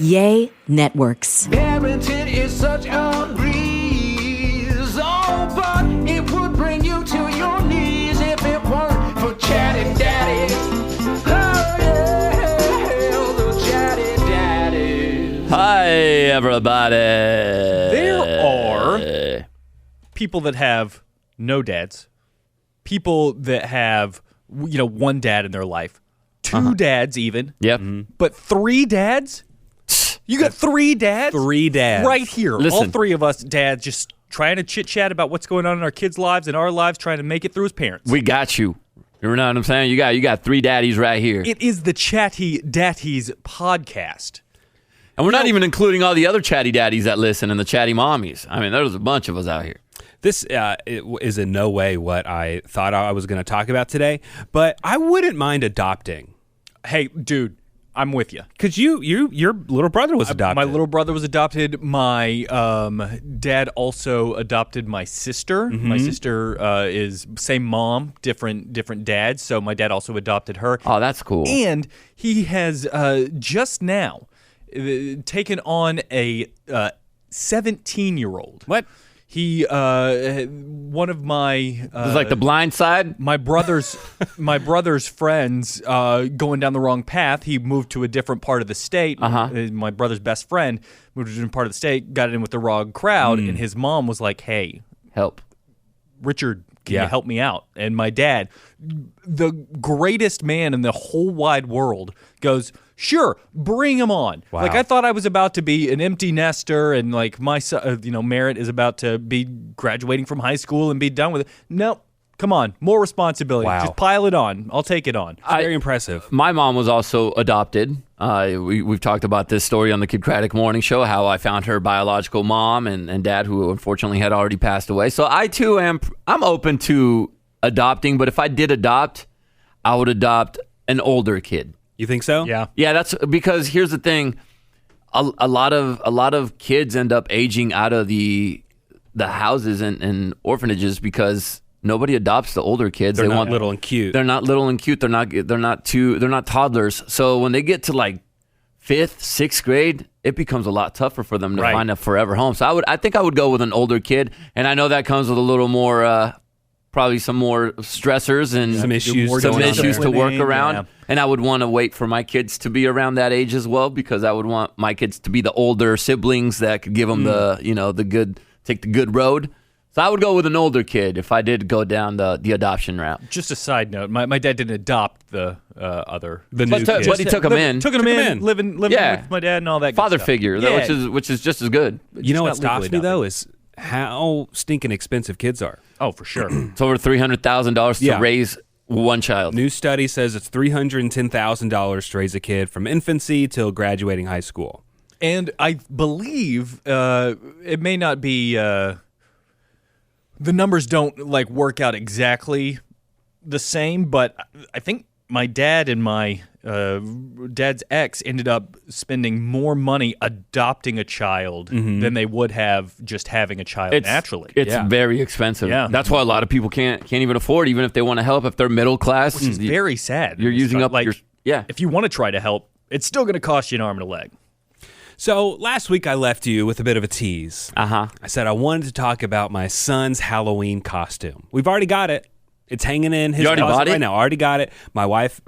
Yay Networks. Parenting is such a breeze, oh, but it would bring you to your knees if it weren't for Chatty Daddy. Oh, yeah, the Chatty Daddy. Hi, everybody. There are people that have no dads, people that have, one dad in their life, two dads even. Yep. But three dads? You got three dads? 3 dads. Right here. All Listen. three of us dads just trying to chit-chat about what's going on in our kids' lives and our lives, trying to make it through as parents. We got you. You know what I'm saying? You got 3 daddies right here. It is the Chatty Daddies podcast. And we're not even including all the other chatty daddies that listen and the chatty mommies. I mean, there's a bunch of us out here. This is in no way what I thought I was going to talk about today, but I wouldn't mind adopting. Hey, dude, I'm with you. Because your little brother was adopted. My little brother was adopted. My dad also adopted my sister. Mm-hmm. My sister is same mom, different dads. So my dad also adopted her. Oh, that's cool. And he has just now taken on a 17-year-old. What? He one of my It's like The Blind Side. my brother's friends going down the wrong path. He moved to a different part of the state. My brother's best friend moved to a different part of the state, got in with the wrong crowd, and his mom was like, "Hey, Help. Richard, can you help me out?" And my dad, the greatest man in the whole wide world, goes, "Sure, bring him on." Wow. Like, I thought I was about to be an empty nester, and like my son, Merritt is about to be graduating from high school and be done with it. Nope. Come on, more responsibility. Wow. Just pile it on. I'll take it on. Very impressive. My mom was also adopted. We've talked about this story on the Kid Craddock Morning Show, how I found her biological mom and dad, who unfortunately had already passed away. So I too I'm open to adopting, but if I did adopt, I would adopt an older kid. You think so? Yeah. Yeah, that's because here's the thing: a lot of kids end up aging out of the houses and orphanages because nobody adopts the older kids. They're They not want little and cute. They're not little and cute. They're not toddlers. So when they get to like 5th, 6th grade, it becomes a lot tougher for them to Right. find a forever home. So I think I would go with an older kid, and I know that comes with a little more. Probably some more stressors and Some issues some going on issues to there. work around. Yeah. And I would want to wait for my kids to be around that age as well, because I would want my kids to be the older siblings that could give them take the good road. So I would go with an older kid if I did go down the adoption route. Just a side note: my dad didn't adopt the other. The new But kid. he took him in. Took him in, living Yeah. with my dad and all that. good Father stuff. figure, Yeah. which is just as good. You know what Just not stops legally me, though, is how stinking expensive kids are. Oh, for sure. It's over $300,000 to Yeah. raise one child. New study says it's $310,000 to raise a kid from infancy till graduating high school. And I believe it may not be the numbers don't like work out exactly the same, but I think my dad and my dad's ex ended up spending more money adopting a child than they would have just having a child naturally. It's very expensive. Yeah. That's why a lot of people can't even afford, even if they want to help. If they're middle class, Which is very sad. You're using up like your if you want to try to help, it's still going to cost you an arm and a leg. So last week I left you with a bit of a tease. Uh-huh. I said I wanted to talk about my son's Halloween costume. We've already got it. It's hanging in his You already closet bought it? right now. Already got it. My wife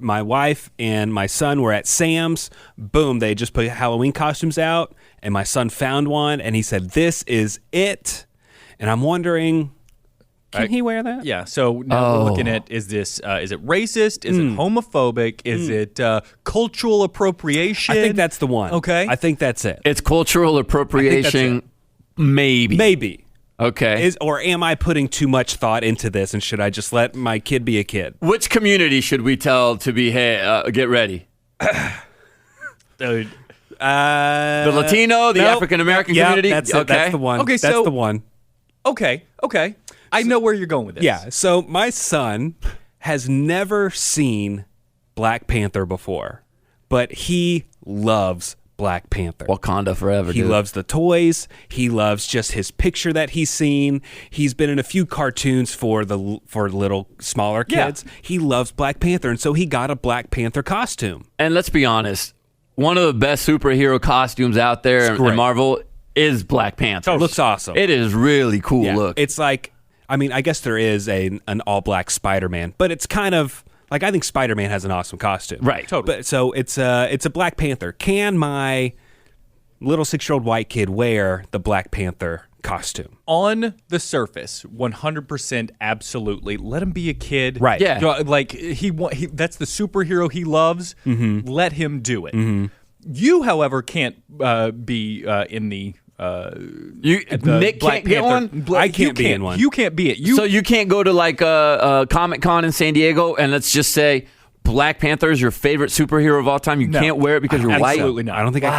and my son were at Sam's. Boom, they just put Halloween costumes out, and my son found one, and he said, "This is it." And I'm wondering, can he wear that? Yeah. So now we're looking at: is it racist? Is it homophobic? Is it cultural appropriation? I think that's the one. Okay. I think that's it. It's cultural appropriation. Maybe. Maybe. Okay. Or am I putting too much thought into this, and should I just let my kid be a kid? Which community should we tell to be, hey, get ready? Dude. The Latino, the African American community? That's it. Okay. That's the one. Okay, That's so- the one. Okay. I know where you're going with this. Yeah. So my son has never seen Black Panther before, but he loves Black Panther. Wakanda forever, He dude. loves the toys. He loves just his picture that he's seen. He's been in a few cartoons for little smaller Yeah. kids. He loves Black Panther, and so he got a Black Panther costume. And let's be honest, one of the best superhero costumes out there great. in Marvel is Black Panther. Looks awesome. It is really cool Yeah. look. It's like, I mean, I guess there is an all-black Spider-Man, but it's kind of like, I think Spider-Man has an awesome costume. Right. Totally. But so it's a Black Panther. Can my little 6-year-old white kid wear the Black Panther costume? On the surface, 100% absolutely. Let him be a kid. Right. Yeah. You know, like he that's the superhero he loves. Let him do it. You, however, can't be in the Nick Black can't get Panther. one? I can't be in one. You can't be it. So you can't go to like a Comic-Con in San Diego and let's just say Black Panther is your favorite superhero of all time. You No. can't wear it because you're white? Absolutely not. I don't think I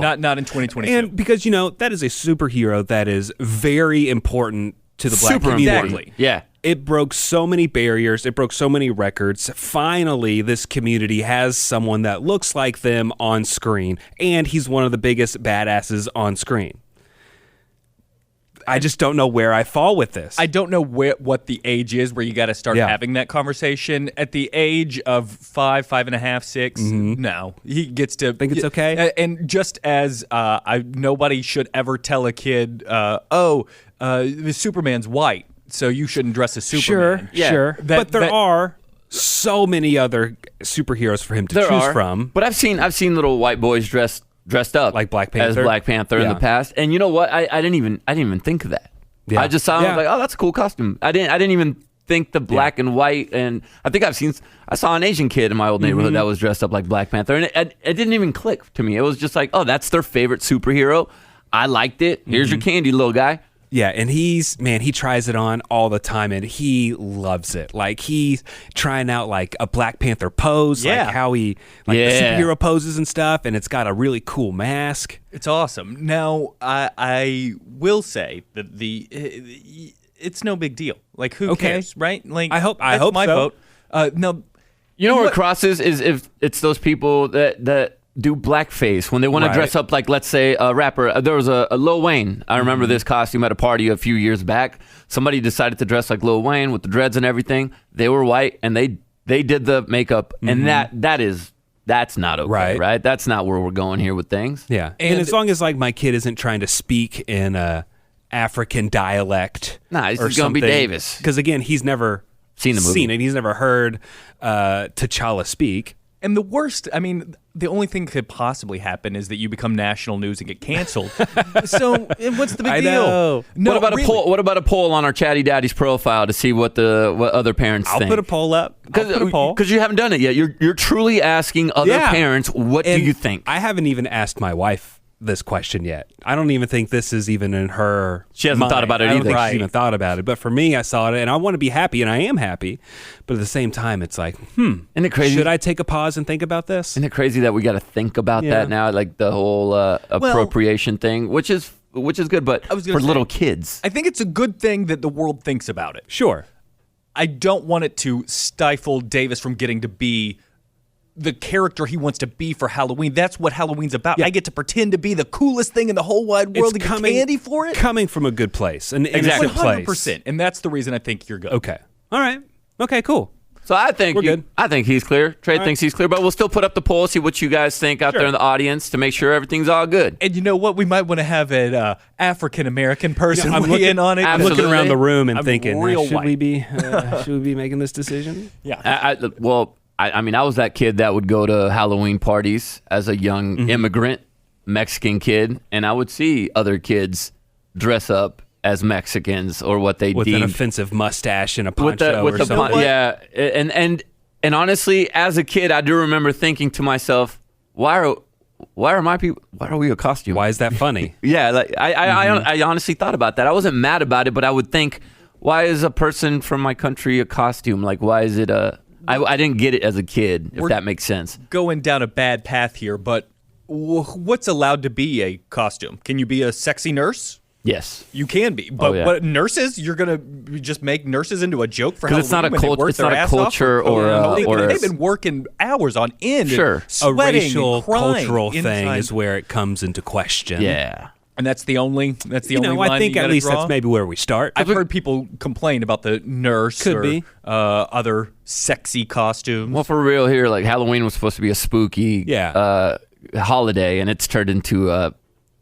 can. Not in 2022. And because, you know, that is a superhero that is very important to the black Super community. important. Yeah. It broke so many barriers. It broke so many records. Finally, this community has someone that looks like them on screen, and he's one of the biggest badasses on screen. I just don't know where I fall with this. I don't know what the age is where you got to start Yeah. having that conversation. At the age of 5, 5.5, 6, no, he gets to Think it's okay? And just as nobody should ever tell a kid, the Superman's white, so you shouldn't dress as Superman. Yeah. Sure. That- but there that- are so many other superheroes for him to choose from. But I've seen little white boys dressed up Like Black as Panther? Black Panther in Yeah. the past. And you know what? I didn't even think of that. Yeah. I just saw him Yeah. like, oh, that's a cool costume. I didn't even think the black and white. And I think I saw an Asian kid in my old neighborhood that was dressed up like Black Panther, and it didn't even click to me. It was just like, oh, that's their favorite superhero. I liked it. Here's your candy, little guy. Yeah, and he tries it on all the time, and he loves it. Like, he's trying out, like, a Black Panther pose, Yeah. like how he, like, the superhero poses and stuff, and it's got a really cool mask. It's awesome. Now, I will say that it's no big deal. Like, who Okay. cares, right? Like, I hope that's my so. vote. No, You know what crosses is if it's those people that do blackface when they want Right. to dress up like, let's say, a rapper. There was a Lil Wayne. I remember this costume at a party a few years back. Somebody decided to dress like Lil Wayne with the dreads and everything. They were white and they did the makeup, and that's not okay, right? That's not where we're going here with things. Yeah, and as long as, like, my kid isn't trying to speak in a African dialect, Nah, he's or just gonna be something. Davis. Because, again, he's never Seen the movie. it. He's never heard T'Challa speak. and the worst, I mean, the only thing that could possibly happen is that you become national news and get canceled. So, what's the big I deal? know. No, what about really. a poll? What about a poll on our Chatty Daddy's profile to see what other parents I'll think? put a poll up. I'll put a poll. Because you haven't done it yet. You're truly asking other Yeah. parents, what do And you think? I haven't even asked my wife this question yet. I don't even think this is even in her. She hasn't mind. thought about it I don't either. think Right. she's even thought about it. But for me, I saw it and I want to be happy, and I am happy. But at the same time, it's like, Isn't it crazy? should I take a pause and think about this? Isn't it crazy that we got to think about Yeah. that now, like the whole appropriation thing, which is good, but I was gonna for say- little kids. I think it's a good thing that the world thinks about it. Sure. I don't want it to stifle Davis from getting to be the character he wants to be for Halloween. That's what Halloween's about. Yeah. I get to pretend to be the coolest thing in the whole wide world and get candy for it. Coming from a good place, an Exactly. innocent place. 100%. And that's the reason I think you're good. Okay. All right. Okay. Cool. So I think We're good. I think he's clear. Trey thinks he's clear, but we'll still put up the poll, see what you guys think out there in the audience to make sure everything's all good. And you know what? We might want to have an African-American person I'm weigh looking- in on it. I'm looking Absolutely. around the room and I'm thinking, real should white. we be making this decision? Yeah. I mean, I was that kid that would go to Halloween parties as a young immigrant Mexican kid, and I would see other kids dress up as Mexicans or what they With an deemed offensive mustache and a with poncho the, with or the something. pun- yeah, and honestly, as a kid, I do remember thinking to myself, why are we a costume? Why is that funny? Yeah, like I honestly thought about that. I wasn't mad about it, but I would think, why is a person from my country a costume? Like, why is it a? I didn't get it as a kid, if that makes sense. Going down a bad path here, but what's allowed to be a costume? Can you be a sexy nurse? Yes, You can be, but yeah. what nurses? You're gonna just make nurses into a joke for Halloween? because it's not a when they culture. work It's their not a ass off culture for or Halloween? or They've been working hours on end, Sure. and A sweating racial, and crying cultural thing inside. is where it comes into question. yeah. And that's the only. That's the You only. know, line I think that you at gotta least draw? that's maybe where we start. I've heard people complain about the nurse Could or be. Other sexy costumes. Well, for real here, like Halloween was supposed to be a spooky, Yeah. holiday, and it's turned into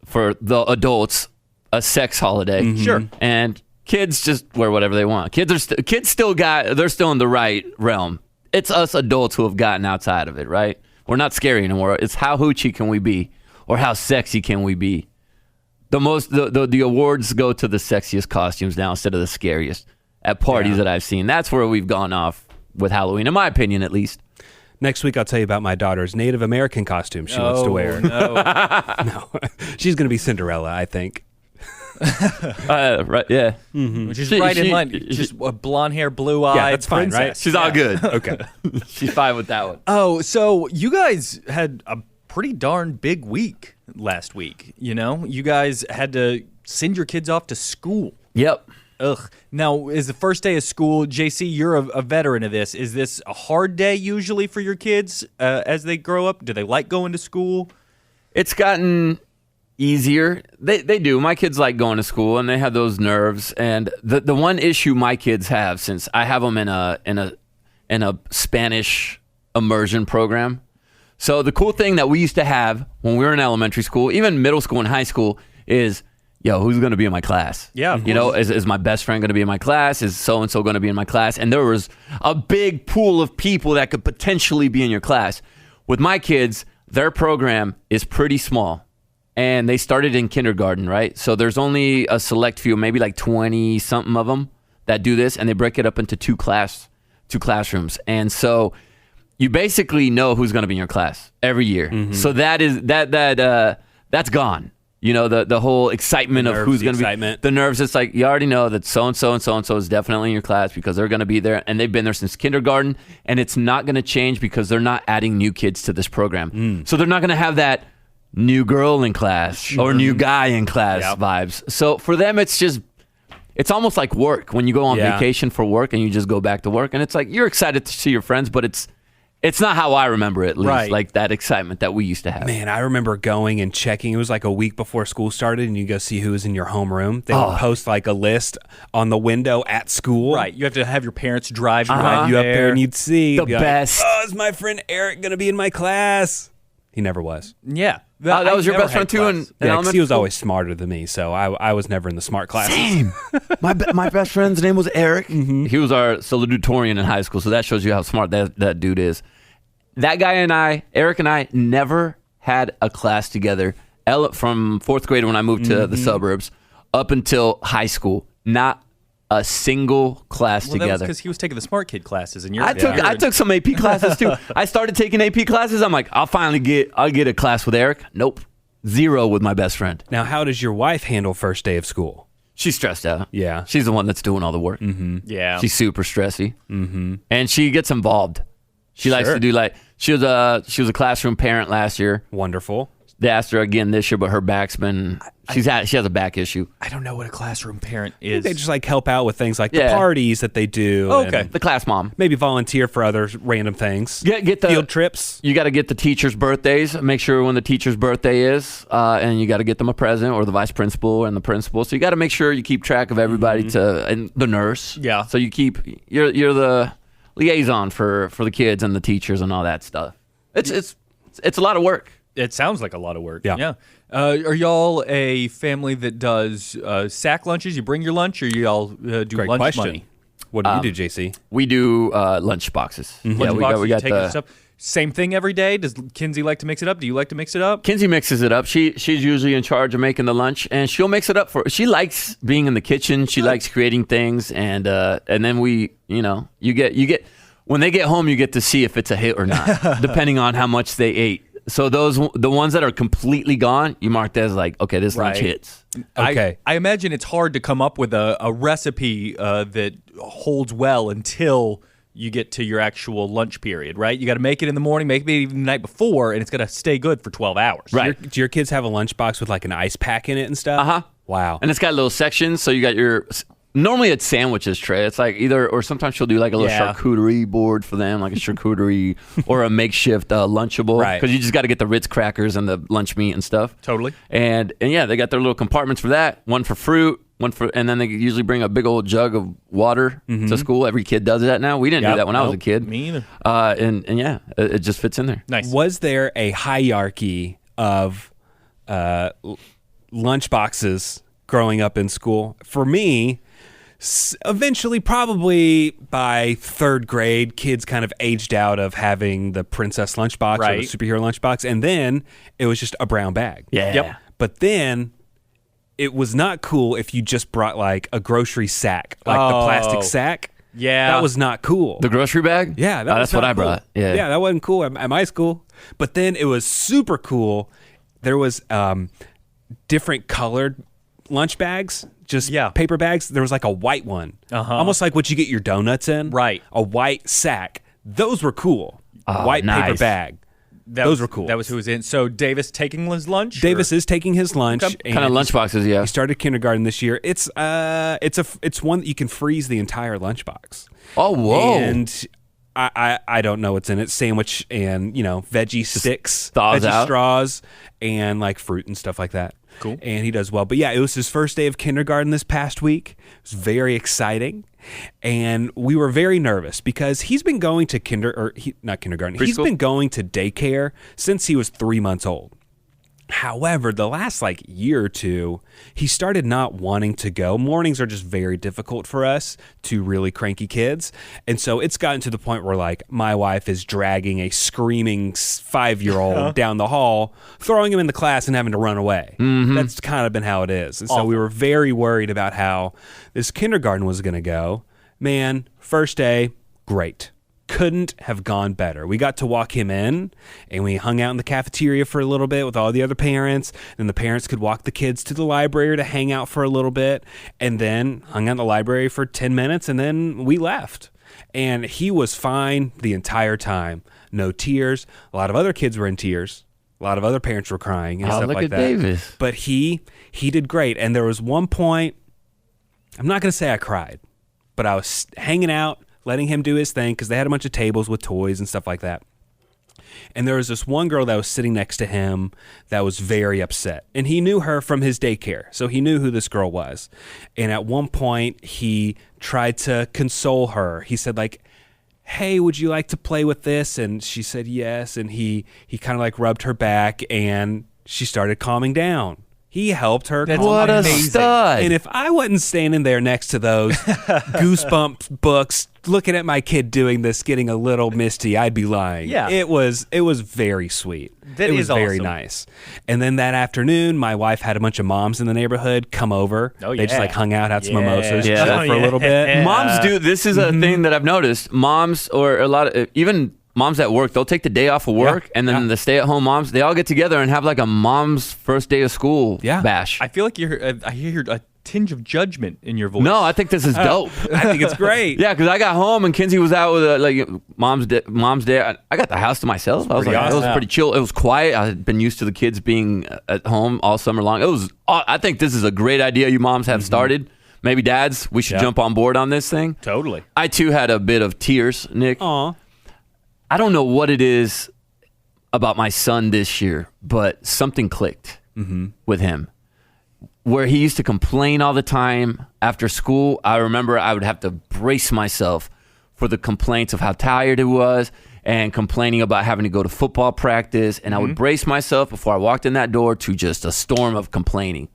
for the adults a sex holiday. Sure. And kids just wear whatever they want. They're still in the right realm. It's us adults who have gotten outside of it, right? We're not scary anymore. It's how hoochie can we be, or how sexy can we be? The awards go to the sexiest costumes now instead of the scariest at parties that I've seen. That's where we've gone off with Halloween, in my opinion, at least. Next week, I'll tell you about my daughter's Native American costume she wants to wear. No. No, she's going to be Cinderella, I think. Right? Yeah. Which is right in line. Just a blonde hair, blue eye. Yeah, that's fine, princess. right? She's all good. Okay. She's fine with that one. Oh, so you guys had a pretty darn big week last week. You know, you guys had to send your kids off to school. Yep. Ugh. Now, is the first day of school, JC, you're a veteran of this. Is this a hard day usually for your kids as they grow up? Do they like going to school? It's gotten easier. They do. My kids like going to school, and they have those nerves. And the one issue my kids have, since I have them in a Spanish immersion program. So the cool thing that we used to have when we were in elementary school, even middle school and high school, is, yo, who's going to be in my class? Yeah, of you know, is my best friend going to be in my class? Is so-and-so going to be in my class? And there was a big pool of people that could potentially be in your class. With my kids, their program is pretty small. And they started in kindergarten, right? So there's only a select few, maybe like 20-something of them that do this, and they break it up into two classrooms. And so you basically know who's going to be in your class every year. Mm-hmm. So that's gone. You know, the whole excitement of who's going to be. The nerves, it's like you already know that so-and-so and so-and-so is definitely in your class because they're going to be there, and they've been there since kindergarten, and it's not going to change because they're not adding new kids to this program. So they're not going to have that new girl in class or new guy in class vibes. So for them, it's almost like work when you go on vacation for work and you just go back to work, and it's like you're excited to see your friends, but it's not how I remember it, at least, like that excitement that we used to have. Man, I remember going and checking. It was like a week before school started, and you go see who was in your homeroom. They would post like a list on the window at school. Right. You have to have your parents drive you Drive you up there, and you'd see. The best. Like, oh, is my friend Eric going to be in my class? He never was. Yeah. That was your best friend too in Yeah, 'cause elementary he was school? always smarter than me, so I was never in the smart classes. Same. My best friend's name was Eric. Mm-hmm. He was our salutatorian in high school, so that shows you how smart that dude is. That guy and Eric and I, never had a class together from fourth grade when I moved to the suburbs up until high school. Not a single class together. That's because he was taking the smart kid classes, and I took some AP classes too. I started taking AP classes. I'm like, I'll get a class with Eric. Nope, 0 with my best friend. Now, how does your wife handle first day of school? She's stressed out. Yeah. She's the one that's doing all the work. Mm-hmm. Yeah. She's super stressy. Mm-hmm. And she gets involved. She likes to do she was a classroom parent last year. Wonderful. They asked her again this year, but her back's been she has a back issue. I don't know what a classroom parent is. They just like help out with things like the parties that they do. Oh, okay. The class mom. Maybe volunteer for other random things. Get the field trips. You got to get the teachers' birthdays. Make sure when the teacher's birthday is, and you got to get them a present, or the vice principal and the principal. So you got to make sure you keep track of everybody and the nurse. Yeah. So you're the liaison for the kids and the teachers and all that stuff. It's a lot of work. It sounds like a lot of work. Yeah. Are y'all a family that does sack lunches? You bring your lunch, or y'all do Great lunch question. money? What do you do, JC? We do lunch boxes. Lunch Yeah, boxes, we you got take your the. stuff. Same thing every day? Does Kinsey like to mix it up? Do you like to mix it up? Kinsey mixes it up. She's usually in charge of making the lunch, and she'll mix it up she likes being in the kitchen. She likes creating things, and then you get when they get home, you get to see if it's a hit or not, depending on how much they ate. So the ones that are completely gone, you mark that as like, okay, this lunch hits. Okay. I imagine it's hard to come up with a recipe that holds well until you get to your actual lunch period, right? You got to make it in the morning, maybe even the night before, and it's got to stay good for 12 hours. Right. Do your kids have a lunchbox with like an ice pack in it and stuff? Uh-huh. Wow. And it's got little sections, so you got your. Normally it's sandwiches tray. It's like or sometimes she'll do like a little charcuterie board for them, like a charcuterie or a makeshift Lunchable. Right. Because you just got to get the Ritz crackers and the lunch meat and stuff. Totally. And yeah, they got their little compartments for that. One for fruit, and then they usually bring a big old jug of water to school. Every kid does that now. We didn't do Yep. that when I was a kid. Me either. And yeah, it just fits in there. Nice. Was there a hierarchy of lunch boxes growing up in school? For me, eventually, probably by third grade, kids kind of aged out of having the princess lunchbox or Right. the superhero lunchbox, and then it was just a brown bag. Yeah. Yep. But then it was not cool if you just brought like a grocery sack, like the plastic sack. Yeah. That was not cool. The grocery bag? Yeah, that's what I brought. Yeah. Yeah, that wasn't cool at my school. But then it was super cool. There was different colored lunch bags, just paper bags. There was like a white one, almost like what you get your donuts in. Right. A white sack. Those were cool. White paper nice. bag. Those were cool. That was who was in. So Davis taking his lunch? Davis is taking his lunch. Okay. and Kind of lunch boxes, yeah. He started kindergarten this year. It's one that you can freeze the entire lunchbox. Oh, whoa. And I don't know what's in it. Sandwich and veggie sticks, thaws veggie out. straws, and like fruit and stuff like that. Cool. And he does well. But yeah, it was his first day of kindergarten this past week. It was very exciting. And we were very nervous because he's been going to not kindergarten. He's Preschool? been going to daycare since he was 3 months old. However, the last year or two, he started not wanting to go. Mornings are just very difficult for us, two really cranky kids. And so it's gotten to the point where my wife is dragging a screaming 5-year-old down the hall, throwing him in the class and having to run away. That's kind of been how it is. And so we were very worried about how this kindergarten was going to go. Man, first day, great. Couldn't have gone better. We got to walk him in, and we hung out in the cafeteria for a little bit with all the other parents. Then the parents could walk the kids to the library to hang out for a little bit, and then hung out in the library for 10 minutes, and then we left. And he was fine the entire time. No tears. A lot of other kids were in tears. A lot of other parents were crying and stuff look like at that. Davis. But he did great. And there was one point, I'm not going to say I cried, but I was hanging out, letting him do his thing because they had a bunch of tables with toys and stuff like that. And there was this one girl that was sitting next to him that was very upset. And he knew her from his daycare, so he knew who this girl was. And at one point, he tried to console her. He said, hey, would you like to play with this? And she said yes. And he kind of rubbed her back, and she started calming down. He helped her. What a stud. And if I wasn't standing there next to those Goosebumps books, looking at my kid doing this, getting a little misty, I'd be lying. Yeah. It was very sweet. That it is was very awesome. nice. And then that afternoon, my wife had a bunch of moms in the neighborhood come over. Oh, They just yeah. hung out, had some mimosas, Yeah. chill Oh, for a little bit. yeah. Moms do. This is a thing that I've noticed. Moms, or a lot of even moms at work, they'll take the day off of work, and then the stay-at-home moms, they all get together and have a mom's first day of school bash. I feel like I hear a tinge of judgment in your voice. No, I think this is dope. I think it's great. Yeah, because I got home and Kinsey was out with mom's day. I got the house to myself. I was pretty it was awesome. pretty chill. It was quiet. I had been used to the kids being at home all summer long. It was. I think this is a great idea you moms have started. Maybe dads, we should jump on board on this thing. Totally. I too had a bit of tears, Nick. Aw. I don't know what it is about my son this year, but something clicked with him. Where he used to complain all the time after school, I remember I would have to brace myself for the complaints of how tired he was and complaining about having to go to football practice. And I would brace myself before I walked in that door to just a storm of complaining.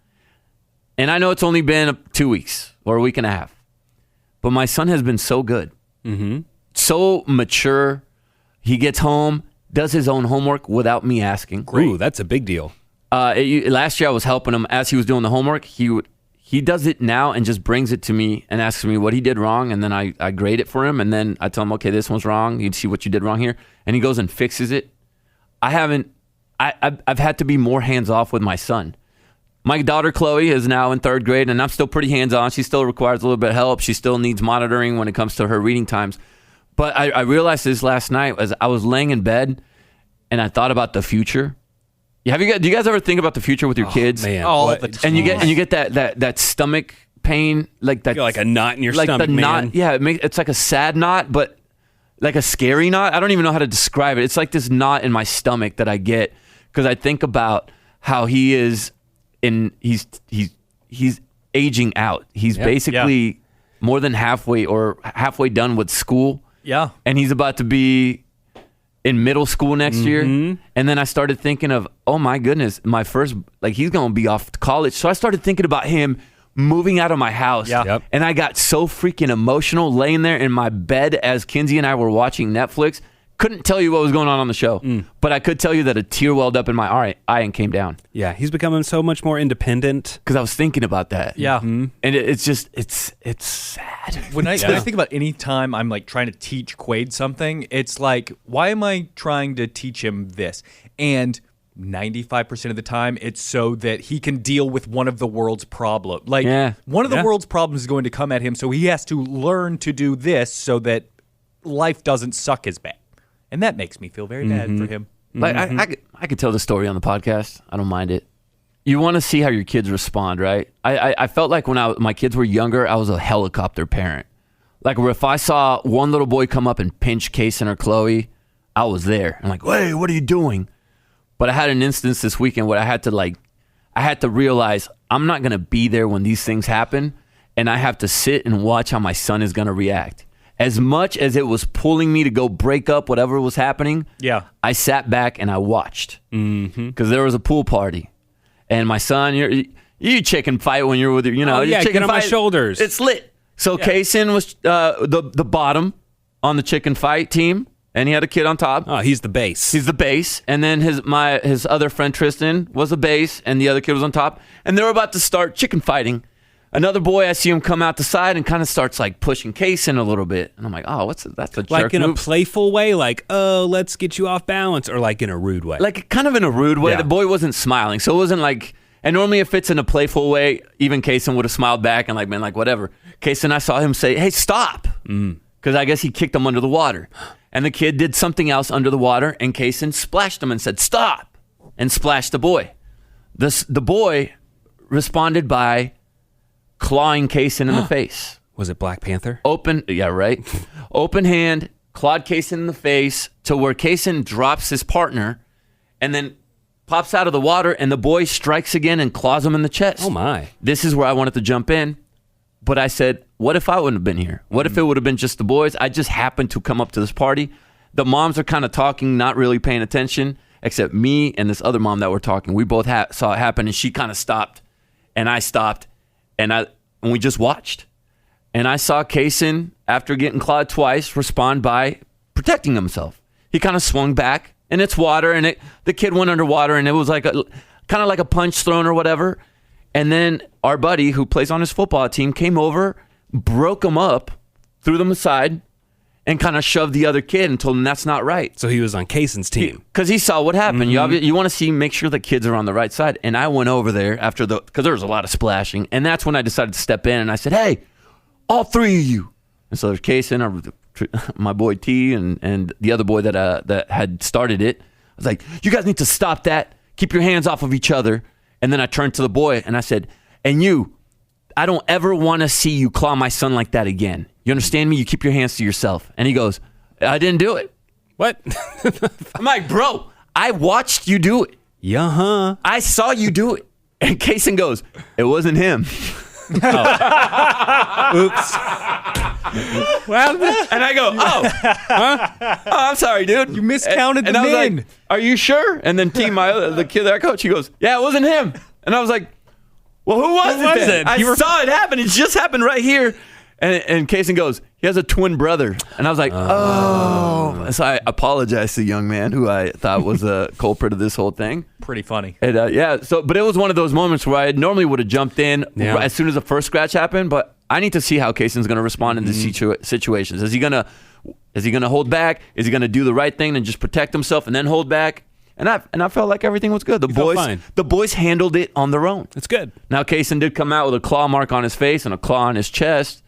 And I know it's only been 2 weeks or a week and a half, but my son has been so good, so mature. He gets home, does his own homework without me asking. Ooh, that's a big deal. Last year I was helping him as he was doing the homework. He does it now and just brings it to me and asks me what he did wrong, and then I grade it for him, and then I tell him, okay, this one's wrong. You'd see what you did wrong here, and he goes and fixes it. I've had to be more hands off with my son. My daughter Chloe is now in 3rd grade, and I'm still pretty hands on. She still requires a little bit of help. She still needs monitoring when it comes to her reading times. But I realized this last night as I was laying in bed and I thought about the future. Do you guys ever think about the future with your kids? Man, All what- the time. And you get that stomach pain, like that, You got like a knot in your like stomach, the man. knot. Yeah, it's like a sad knot, but like a scary knot. I don't even know how to describe it. It's like this knot in my stomach that I get because I think about how he is, he's aging out. He's basically more than halfway done with school. Yeah. And he's about to be in middle school next year. And then I started thinking of, oh my goodness, my first, like he's going to be off to college. So I started thinking about him moving out of my house. Yeah. Yep. And I got so freaking emotional laying there in my bed as Kinsey and I were watching Netflix. Couldn't tell you what was going on the show, but I could tell you that a tear welled up in my eye and came down Yeah, he's becoming so much more independent. because I was thinking about that. Yeah. And it's just, it's sad. When I think about any time I'm like trying to teach Quaid something, it's like, why am I trying to teach him this? And 95% of the time, it's so that he can deal with one of the world's problems. Like, one of the world's problems is going to come at him, so he has to learn to do this so that life doesn't suck as bad. And that makes me feel very bad for him. Like I could tell the story on the podcast. I don't mind it. You want to see how your kids respond, right? I felt like when my kids were younger, I was a helicopter parent. Like if I saw one little boy come up and pinch Kason or Chloe, I was there. I'm like, hey, what are you doing? But I had an instance this weekend where I had to realize I'm not going to be there when these things happen, and I have to sit and watch how my son is going to react. As much as it was pulling me to go break up whatever was happening, I sat back and I watched because there was a pool party, and my son, you chicken fight when you're with your, yeah, chicken get on my fight, shoulders. It's lit. So Kason was the bottom on the chicken fight team, and he had a kid on top. Oh, he's the base. He's the base, and then his other friend Tristan was the base, and the other kid was on top, and they were about to start chicken fighting. Another boy, I see him come out the side and kind of starts like pushing Kason a little bit, and I'm like, oh, that's a jerk like in move. a playful way, like, oh, let's get you off balance, or like in a rude way. Like kind of in a rude way. Yeah. The boy wasn't smiling, so it wasn't like. And normally, if it's in a playful way, even Kason would have smiled back and like been like, whatever. Kason, I saw him say, hey, stop, because I guess he kicked him under the water, and the kid did something else under the water, and Kason splashed him and said, stop, and splashed the boy. The boy responded by clawing Kason in the face. Was it Black Panther? Open hand, clawed Kason in the face to where Kason drops his partner and then pops out of the water, and the boy strikes again and claws him in the chest. Oh, my. This is where I wanted to jump in, but I said, what if I wouldn't have been here? What if it would have been just the boys? I just happened to come up to this party. The moms are kind of talking, not really paying attention, except me and this other mom that were talking. We both saw it happen, and she kind of stopped, and I stopped. And we just watched. And I saw Kason, after getting clawed twice, respond by protecting himself. He kind of swung back, and it's water, and the kid went underwater, and it was like kind of like a punch thrown or whatever. And then our buddy, who plays on his football team, came over, broke him up, threw them aside, and kind of shoved the other kid and told him that's not right. So he was on Kason's team. Because he saw what happened. You want to make sure the kids are on the right side. And I went over there because there was a lot of splashing. And that's when I decided to step in and I said, hey, all three of you. And so there's Kason, my boy T, and the other boy that had started it. I was like, you guys need to stop that. Keep your hands off of each other. And then I turned to the boy and I said, and you, I don't ever want to see you claw my son like that again. You understand me? You keep your hands to yourself. And he goes, I didn't do it. What? I'm like, bro, I watched you do it. Yeah, I saw you do it. And Kason goes, it wasn't him. Oops. Well, And I go, oh, I'm sorry, dude. You miscounted and the I was men. like, are you sure? And then the kid that I coach, he goes, yeah, it wasn't him. And I was like, well, who was was then? it? I saw it happen. It just happened right here. And Kason goes, he has a twin brother. And I was like, oh. So I apologized to the young man who I thought was the culprit of this whole thing. Pretty funny. And but it was one of those moments where I normally would have jumped in as soon as the first scratch happened, but I need to see how Kason's going to respond in these situations. Is he going to hold back? Is he going to do the right thing and just protect himself and then hold back? And I felt like everything was good. The boys handled it on their own. it's good. Now Kason did come out with a claw mark on his face and a claw on his chest,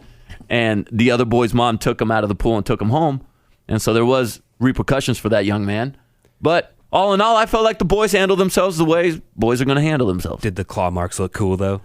and the other boy's mom took him out of the pool and took him home, and so there was repercussions for that young man. But all in all, I felt like the boys handled themselves the way boys are going to handle themselves. Did the claw marks look cool, though?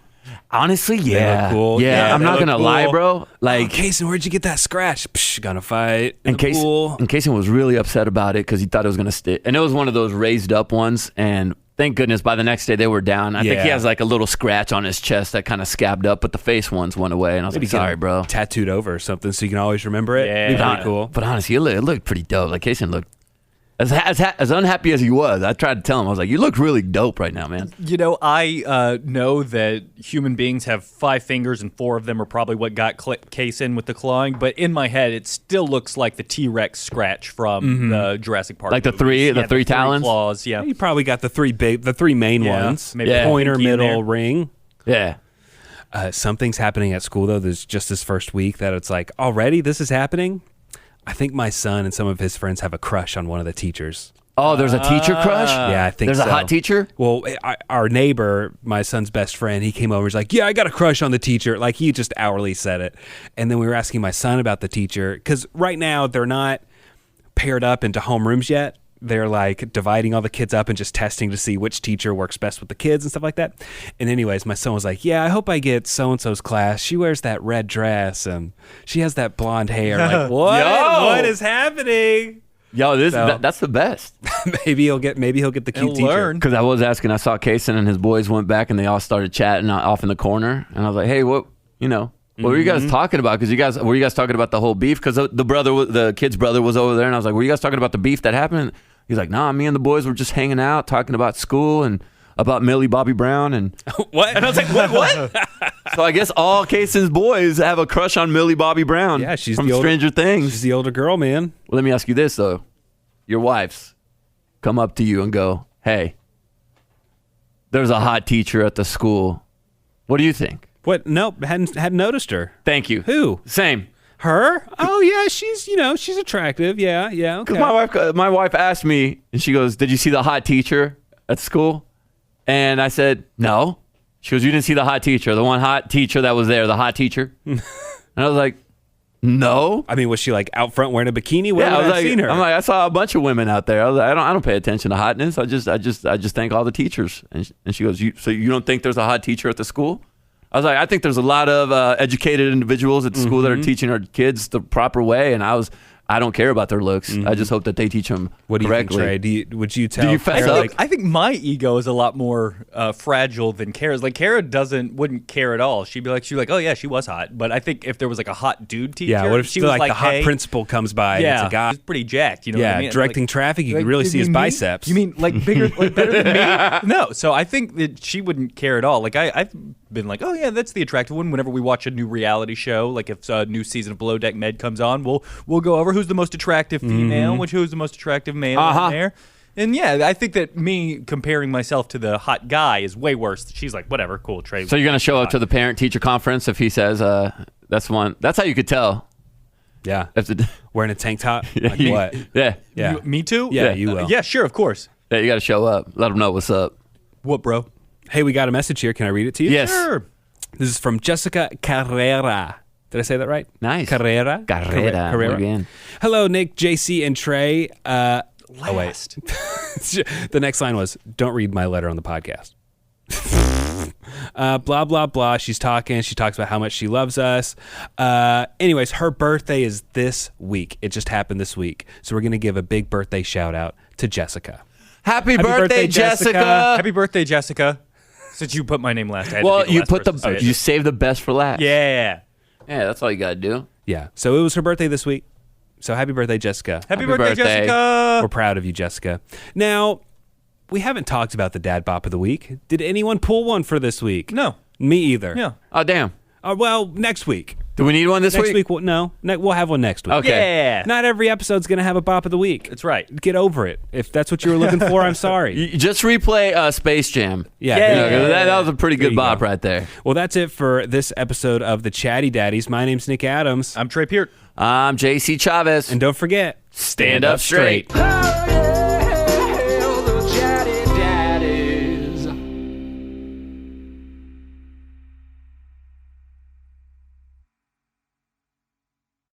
Honestly, yeah. look cool. Yeah, Yeah, I'm they not look going to cool. lie, bro. Like, Kason, where'd you get that scratch? Psh, gonna fight in and the pool. Kason was really upset about it because he thought it was going to stick. And it was one of those raised up ones, and Thank goodness by the next day they were down. I think he Yeah. has like a little scratch on his chest that kind of scabbed up, but the face ones went away. And I was Maybe like, get sorry, it bro. tattooed over or something so you can always remember it. Yeah. Be pretty But cool. But honestly, it looked pretty dope. Like Kaysen looked as unhappy as he was. I tried to tell him, I was like, you look really dope right now, man. You know, I know that human beings have 5 fingers and 4 of them are probably what got Case in with the clawing. But in my head, it still looks like the T-Rex scratch from the Jurassic Park. Like the movies. three talons? claws. Yeah, You probably got the three main Yeah, ones. maybe Yeah. Pointer, pinky in middle, there. ring. Yeah. Something's happening at school though. There's just this first week that it's like already this is happening. I think my son and some of his friends have a crush on one of the teachers. Oh, there's a teacher crush? Yeah, I think There's so. a hot teacher? Well, our neighbor, my son's best friend, he came over. He's like, "Yeah, I got a crush on the teacher." Like he just hourly said it. And then we were asking my son about the teacher because right now they're not paired up into homerooms yet. They're like dividing all the kids up and just testing to see which teacher works best with the kids and stuff like that. And anyways, my son was like, "Yeah, I hope I get so-and-so's class. She wears that red dress and she has that blonde hair." Like, what? Yo! What is happening? Yo, So- that's the best. maybe he'll get the cute He'll teacher. learn. Because I was asking, I saw Kaysen and his boys went back and they all started chatting off in the corner. And I was like, hey, what were you guys talking about? Because were you guys talking about the whole beef? Because the kid's brother was over there. And I was like, were you guys talking about the beef that happened? He's like, nah, me and the boys were just hanging out, talking about school and about Millie Bobby Brown. And What? I was like, what? So I guess all Kaysen's boys have a crush on Millie Bobby Brown. Yeah, she's from the older- Stranger Things. She's the older girl, man. Well, let me ask you this, though. Your wives come up to you and go, hey, there's a hot teacher at the school. What do you think? What? Nope, hadn't noticed her. Thank you. Who? Same. Her? Oh yeah, she's attractive. Yeah, okay. Because my wife asked me, and she goes, did you see the hot teacher at school? And I said, no. She goes, you didn't see the hot teacher, the one hot teacher that was there, the hot teacher? And I was like, no. I mean, was she like out front wearing a bikini? Where Yeah, I would was I like, seen her? I'm like, I saw a bunch of women out there. I was like, I don't pay attention to hotness. I just thank all the teachers. And she goes, so you don't think there's a hot teacher at the school? I was like, I think there's a lot of educated individuals at the school that are teaching our kids the proper way, and I don't care about their looks. I just hope that they teach them what do you correctly. think, Trey? Would you tell? you fess Claire, up? I think my ego is a lot more fragile than Kara's. Like Kara wouldn't care at all. She'd be like, oh yeah, she was hot. But I think if there was like a hot dude teacher, Yeah. What if she was like the hot hey, principal comes by? Yeah, and it's a guy. he's pretty jacked. You know Yeah, what I mean? directing Like- traffic. You like, can really you see his mean me? biceps. You mean like bigger, like better than me? No. So I think that she wouldn't care at all. Like I've been like, oh yeah, that's the attractive one. Whenever we watch a new reality show, like if a new season of Below Deck Med comes on, we'll go over who's the most attractive female, who's the most attractive male in there. And yeah, I think that me comparing myself to the hot guy is way worse. She's like, whatever, cool, Trey. So you're gonna show up to the parent-teacher conference if he says that's one. That's how you could tell. Yeah. If the, Wearing a tank top. yeah, Like you- what? Yeah, Yeah. Me too? Yeah, you will. Yeah, sure, of course. yeah. You got to show up. Let them know what's up. What, bro? Hey, we got a message here. Can I read it to you? Yes. Sure. This is from Jessica Carrera. Did I say that right? Nice. Carrera. Carrera. Muy bien. Hello, Nick, JC, and Trey. Last. The next line was, "Don't read my letter on the podcast." Blah blah blah. She's talking. She talks about how much she loves us. Anyways, her birthday is this week. It just happened this week, so we're gonna give a big birthday shout out to Jessica. Happy birthday, birthday, Jessica. Jessica. Happy birthday, Jessica. Since you put my name last, I had to Well, be the you last put person to say it. you save the best for last. Yeah. Yeah, that's all you got to do. Yeah. So it was her birthday this week. So happy birthday, Jessica. Happy Happy birthday, birthday. Jessica. We're proud of you, Jessica. Now, we haven't talked about the Dad Bop of the Week. Did anyone pull one for this week? No. Me either. Yeah. Oh, damn. Well, next week. Do we need one this Next week? week, we'll have one next week. Okay. Yeah. Not every episode's going to have a Bop of the Week. That's right. Get over it. If that's what you were looking for, I'm sorry. You just replay Space Jam. Yeah. Yeah. You know, that was a pretty There good you bop go. right there. Well, that's it for this episode of the Chatty Daddies. My name's Nick Adams. I'm Trey Peart. I'm JC Chavez. And don't forget, stand up straight. Oh,